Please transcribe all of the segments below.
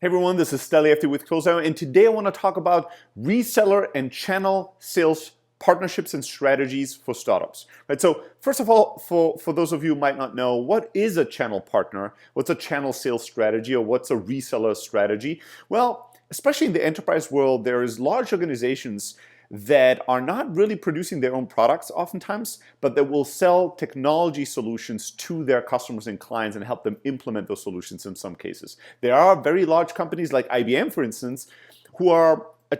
Hey everyone, this is Steli After with Closeout, and today I want to talk about reseller and channel sales partnerships and strategies for startups. Right. So first of all, for those of you who might not know, what is a channel partner? What's a channel sales strategy, or what's a reseller strategy? Well, especially in the enterprise world, there is large organizations that are not really producing their own products oftentimes, but that will sell technology solutions to their customers and clients and help them implement those solutions in some cases. There are very large companies like IBM, for instance, who are a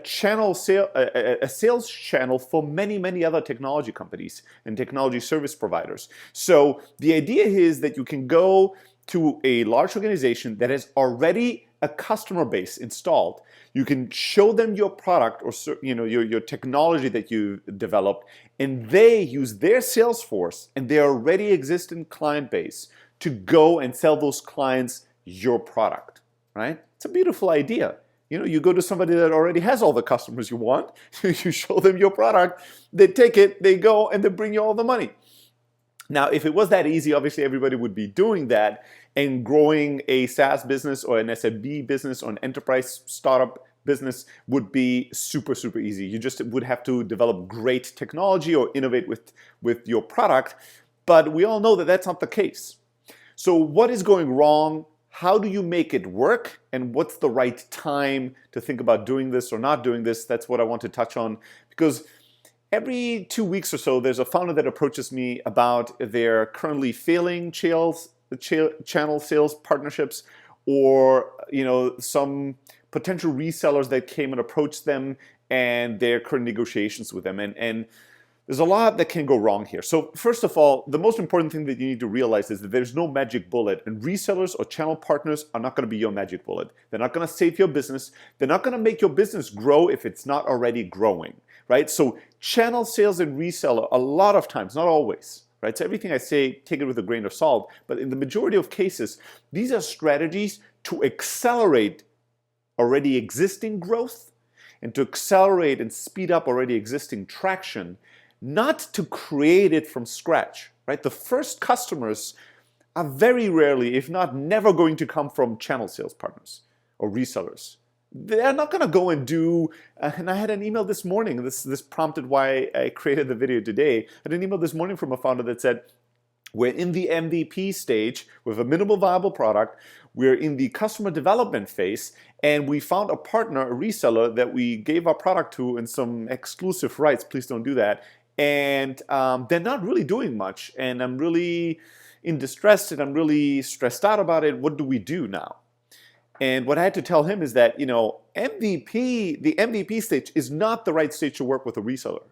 sales channel for many other technology companies and technology service providers. So the idea is that you can go to a large organization that has already a customer base installed. You can show them your product or your technology that you developed, and they use their sales force and their already existing client base to go and sell those clients your product. Right? It's a beautiful idea. You go to somebody that already has all the customers you want, you show them your product, they take it, they go, and they bring you all the money. Now, if it was that easy, obviously everybody would be doing that, and growing a SaaS business or an SMB business or an enterprise startup business would be super easy. You just would have to develop great technology or innovate with your product, but we all know that that's not the case. So what is going wrong? How do you make it work? And what's the right time to think about doing this or not doing this? That's what I want to touch on, because every 2 weeks or so, there's a founder that approaches me about their currently failing channel sales partnerships, or some potential resellers that came and approached them and their current negotiations with them. And there's a lot that can go wrong here. So first of all, the most important thing that you need to realize is that there's no magic bullet, and resellers or channel partners are not going to be your magic bullet. They're not going to save your business. They're not going to make your business grow if it's not already growing, right? So channel sales and reseller, a lot of times, not always, right? So everything I say, take it with a grain of salt, but in the majority of cases, these are strategies to accelerate already existing growth and to accelerate and speed up already existing traction, not to create it from scratch, right? The first customers are very rarely, if not never, going to come from channel sales partners or resellers. They're not going to go and do, and I had an email this morning, this prompted why I created the video today. I had an email this morning from a founder that said, we're in the MVP stage with a minimal viable product. We're in the customer development phase, and we found a partner, a reseller, that we gave our product to in some exclusive rights. Please don't do that. And they're not really doing much, and I'm really in distress, and I'm really stressed out about it. What do we do now? And what I had to tell him is that, the MVP stage is not the right stage to work with a reseller.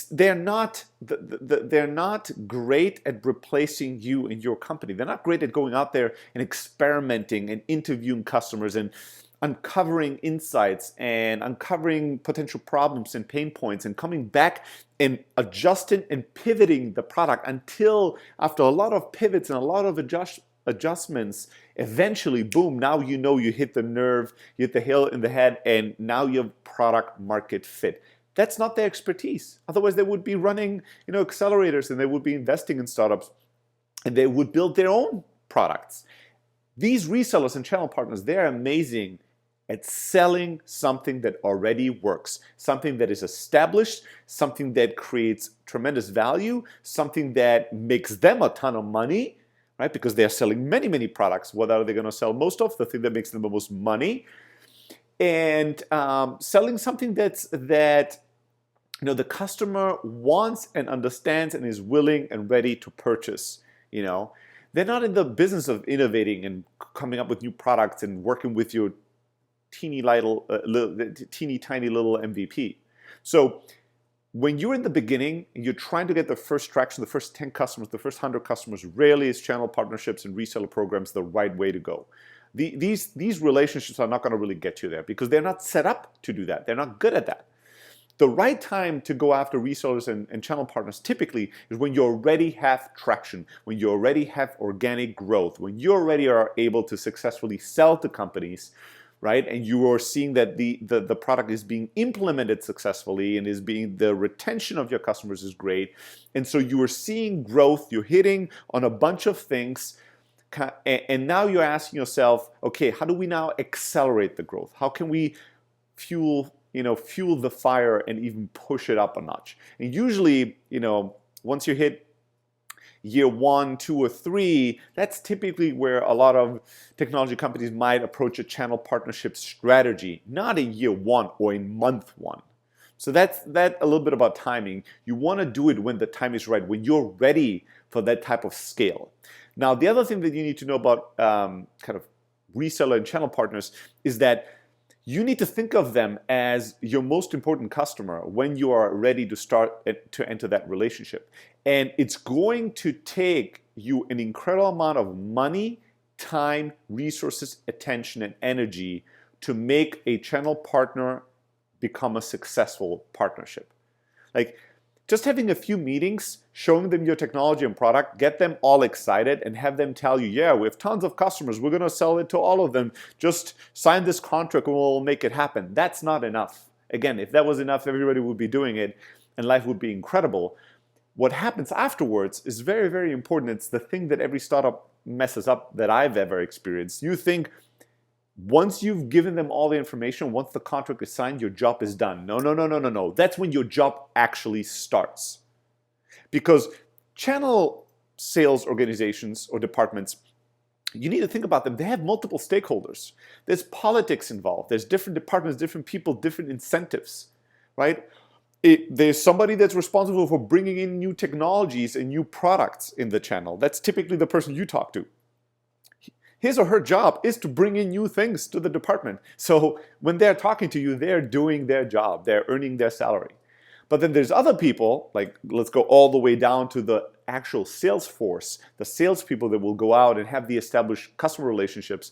They're not great at replacing you and your company. They're not great at going out there and experimenting and interviewing customers and uncovering insights and uncovering potential problems and pain points and coming back and adjusting and pivoting the product until, after a lot of pivots and a lot of adjustments, eventually, boom, now you hit the nerve, you hit the nail in the head, and now you have product market fit. That's not their expertise. Otherwise, they would be running accelerators, and they would be investing in startups, and they would build their own products. These resellers and channel partners, they're amazing at selling something that already works, something that is established, something that creates tremendous value, something that makes them a ton of money, right? Because they're selling many products. What are they going to sell most of? The thing that makes them the most money. And selling something that the customer wants and understands and is willing and ready to purchase. They're not in the business of innovating and coming up with new products and working with your teeny tiny little MVP. So when you're in the beginning and you're trying to get the first traction, the first 10 customers, the first 100 customers, rarely is channel partnerships and reseller programs the right way to go. These relationships are not going to really get you there because they're not set up to do that. They're not good at that. The right time to go after resellers and channel partners typically is when you already have traction, when you already have organic growth, when you already are able to successfully sell to companies, right? And you are seeing that the product is being implemented successfully and the retention of your customers is great. And so you are seeing growth, you're hitting on a bunch of things And now you're asking yourself, okay, how do we now accelerate the growth? How can we fuel the fire and even push it up a notch? And usually, once you hit year 1, 2, or 3, that's typically where a lot of technology companies might approach a channel partnership strategy, not in year 1 or in month 1. So that's a little bit about timing. You want to do it when the time is right, when you're ready for that type of scale. Now, the other thing that you need to know about kind of reseller and channel partners is that you need to think of them as your most important customer when you are ready to start to enter that relationship. And it's going to take you an incredible amount of money, time, resources, attention, and energy to make a channel partner become a successful partnership. Like, just having a few meetings, showing them your technology and product, get them all excited and have them tell you, yeah, we have tons of customers, we're going to sell it to all of them, just sign this contract and we'll make it happen. That's not enough. Again, if that was enough, everybody would be doing it and life would be incredible. What happens afterwards is very, very important. It's the thing that every startup messes up that I've ever experienced. You think once you've given them all the information, once the contract is signed, your job is done. No. That's when your job actually starts. Because channel sales organizations or departments, you need to think about them. They have multiple stakeholders. There's politics involved. There's different departments, different people, different incentives, right? There's somebody that's responsible for bringing in new technologies and new products in the channel. That's typically the person you talk to. His or her job is to bring in new things to the department. So when they're talking to you, they're doing their job. They're earning their salary. But then there's other people, like let's go all the way down to the actual sales force, the salespeople that will go out and have the established customer relationships.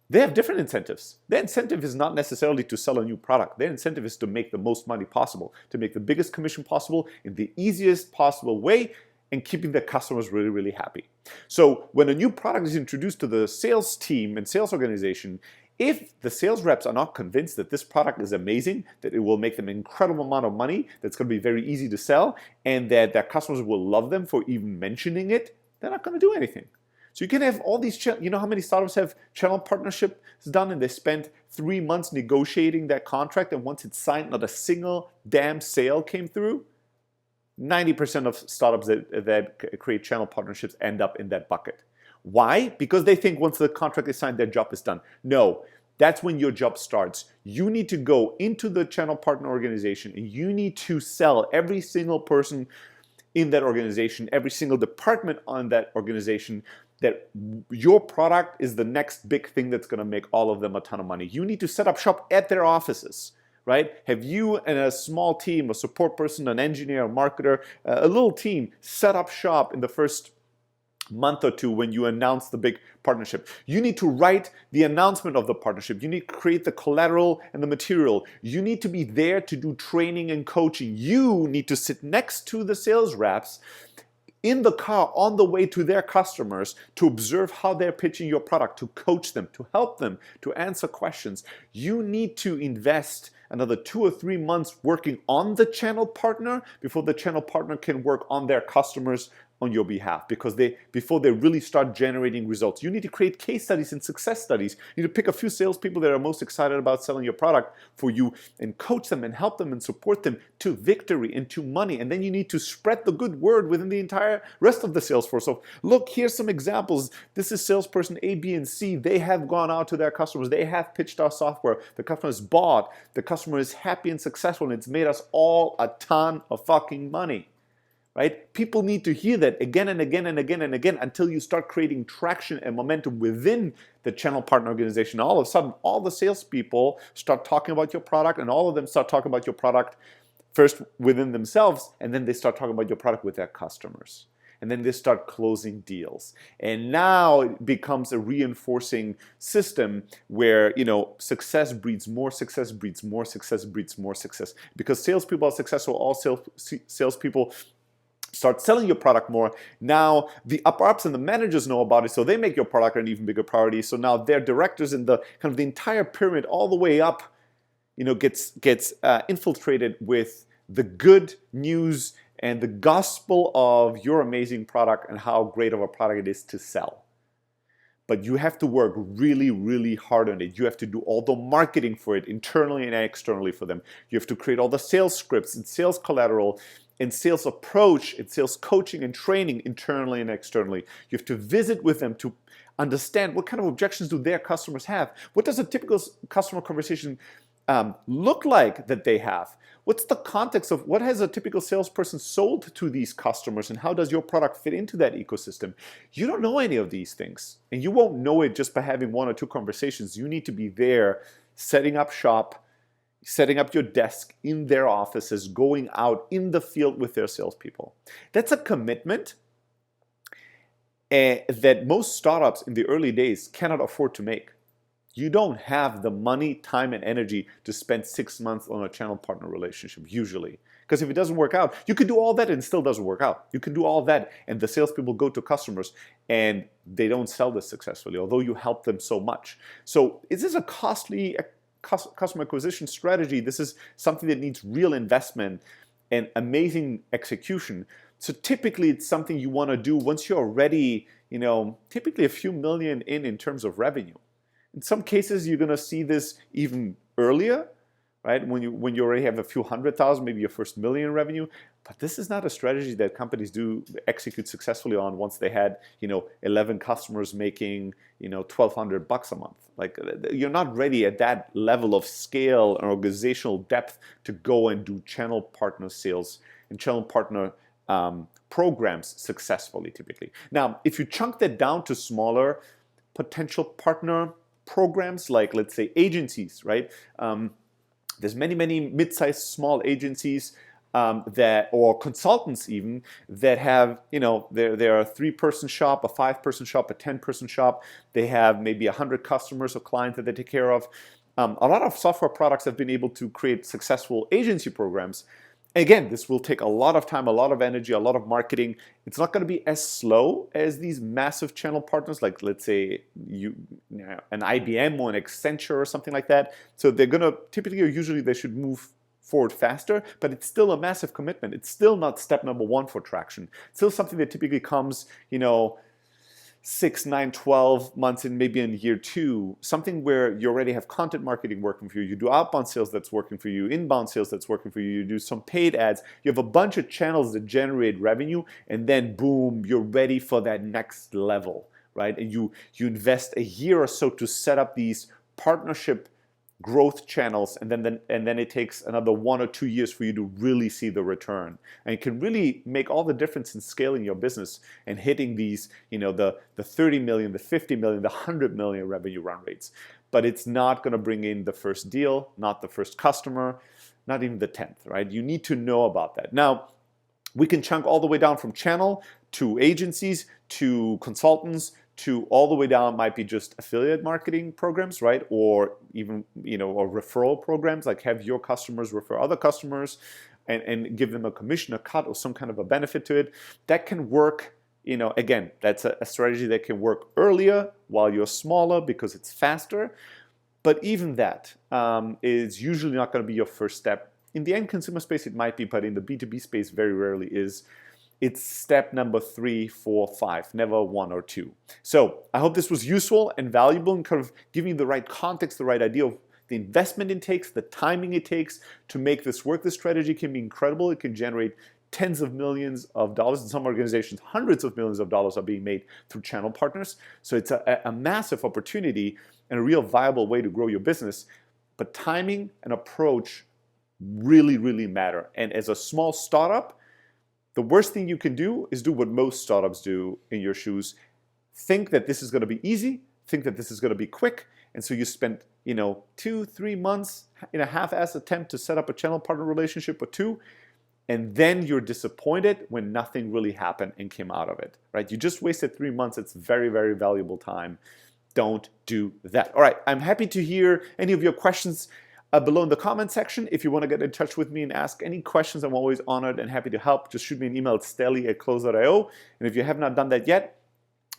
They have different incentives. Their incentive is not necessarily to sell a new product. Their incentive is to make the most money possible, to make the biggest commission possible in the easiest possible way, and keeping the customers really, really happy. So when a new product is introduced to the sales team and sales organization, if the sales reps are not convinced that this product is amazing, that it will make them an incredible amount of money, that's going to be very easy to sell, and that their customers will love them for even mentioning it, they're not going to do anything. So you can have all these, you know how many startups have channel partnerships done and they spent 3 months negotiating that contract, and once it's signed, not a single damn sale came through? 90% of startups that create channel partnerships end up in that bucket. Why? Because they think once the contract is signed, their job is done. No, that's when your job starts. You need to go into the channel partner organization and you need to sell every single person in that organization, every single department on that organization, that your product is the next big thing that's going to make all of them a ton of money. You need to set up shop at their offices. Right? Have you and a small team, a support person, an engineer, a marketer, a little team set up shop in the first month or two when you announce the big partnership. You need to write the announcement of the partnership. You need to create the collateral and the material. You need to be there to do training and coaching. You need to sit next to the sales reps in the car on the way to their customers to observe how they're pitching your product, to coach them, to help them, to answer questions. You need to invest another 2 or 3 months working on the channel partner before the channel partner can work on their customers on your behalf, because before they really start generating results. You need to create case studies and success studies. You need to pick a few salespeople that are most excited about selling your product for you and coach them and help them and support them to victory and to money. And then you need to spread the good word within the entire rest of the sales force. So look, here's some examples. This is salesperson A, B, and C. They have gone out to their customers. They have pitched our software. The customer is bought. The customer is happy and successful, and it's made us all a ton of fucking money. Right? People need to hear that again and again and again and again until you start creating traction and momentum within the channel partner organization. All of a sudden, all the salespeople start talking about your product, and all of them start talking about your product first within themselves, and then they start talking about your product with their customers. And then they start closing deals. And now it becomes a reinforcing system where, success breeds more success, breeds more success, breeds more success. Because salespeople are successful, all salespeople start selling your product more. Now the upper ups and the managers know about it, so they make your product an even bigger priority. So now their directors in the kind of the entire pyramid all the way up, gets infiltrated with the good news and the gospel of your amazing product and how great of a product it is to sell. but you have to work really, really hard on it. You have to do all the marketing for it, internally and externally for them. You have to create all the sales scripts and sales collateral and sales approach and sales coaching and training internally and externally. You have to visit with them to understand what kind of objections do their customers have. What does a typical customer conversation look like that they have? What's the context of what has a typical salesperson sold to these customers, and how does your product fit into that ecosystem? You don't know any of these things, and you won't know it just by having one or two conversations. You need to be there, setting up shop, setting up your desk in their offices, going out in the field with their salespeople. That's a commitment that most startups in the early days cannot afford to make. You don't have the money, time, and energy to spend 6 months on a channel partner relationship, usually. Because if it doesn't work out, you could do all that and it still doesn't work out. You can do all that and the salespeople go to customers and they don't sell this successfully, although you help them so much. So is this a costly customer acquisition strategy? This is something that needs real investment and amazing execution. So typically it's something you want to do once you're already, typically a few million in terms of revenue. In some cases, you're going to see this even earlier, right? When you already have a few 100,000, maybe your first million in revenue. But this is not a strategy that companies do execute successfully on once they had, 11 customers making, $1,200 a month. Like, you're not ready at that level of scale and organizational depth to go and do channel partner sales and channel partner programs successfully, typically. Now, if you chunk that down to smaller potential partner programs, like let's say agencies, right? There's many mid-sized small agencies or consultants even that have, they're a 3-person shop, a 5-person shop, a 10-person shop. They have maybe 100 customers or clients that they take care of. A lot of software products have been able to create successful agency programs. Again, this will take a lot of time, a lot of energy, a lot of marketing. It's not going to be as slow as these massive channel partners, like let's say an IBM or an Accenture or something like that. So they're going to typically or usually they should move forward faster, but it's still a massive commitment. It's still not step number 1 for traction. It's still something that typically comes, 6, 9, 12 months in, maybe in year 2, something where you already have content marketing working for you, you do outbound sales that's working for you, inbound sales that's working for you, you do some paid ads, you have a bunch of channels that generate revenue, and then boom, you're ready for that next level, right? And you invest a year or so to set up these partnership growth channels, and then it takes another 1 or 2 years for you to really see the return, and it can really make all the difference in scaling your business and hitting these, the 30 million, the 50 million, the 100 million revenue run rates. But it's not going to bring in the first deal, not the first customer, not even the 10th, right? You need to know about that. Now, we can chunk all the way down from channel to agencies to consultants to all the way down might be just affiliate marketing programs, right? Or even, or referral programs, like have your customers refer other customers and give them a commission, a cut, or some kind of a benefit to it. That can work, again, that's a strategy that can work earlier while you're smaller because it's faster. But even that is usually not going to be your first step. In the end consumer space, it might be, but in the B2B space, very rarely is. It's step number 3, 4, 5, never 1 or 2. So I hope this was useful and valuable and kind of giving you the right context, the right idea of the investment it takes, the timing it takes to make this work. This strategy can be incredible. It can generate tens of millions of dollars. In some organizations, hundreds of millions of dollars are being made through channel partners. So it's a massive opportunity and a real viable way to grow your business. But timing and approach really, really matter. And as a small startup, the worst thing you can do is do what most startups do in your shoes. Think that this is going to be easy. Think that this is going to be quick. And so you spend, 2-3 months in a half-ass attempt to set up a channel partner relationship or 2. And then you're disappointed when nothing really happened and came out of it, right? You just wasted 3 months. It's very, very valuable time. Don't do that. All right. I'm happy to hear any of your questions below in the comment section. If you want to get in touch with me and ask any questions, I'm always honored and happy to help. Just shoot me an email at stelly@close.io. And if you have not done that yet,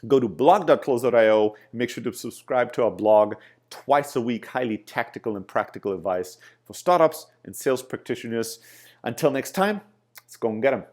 go to blog.close.io and make sure to subscribe to our blog twice a week. Highly tactical and practical advice for startups and sales practitioners. Until next time, let's go and get them.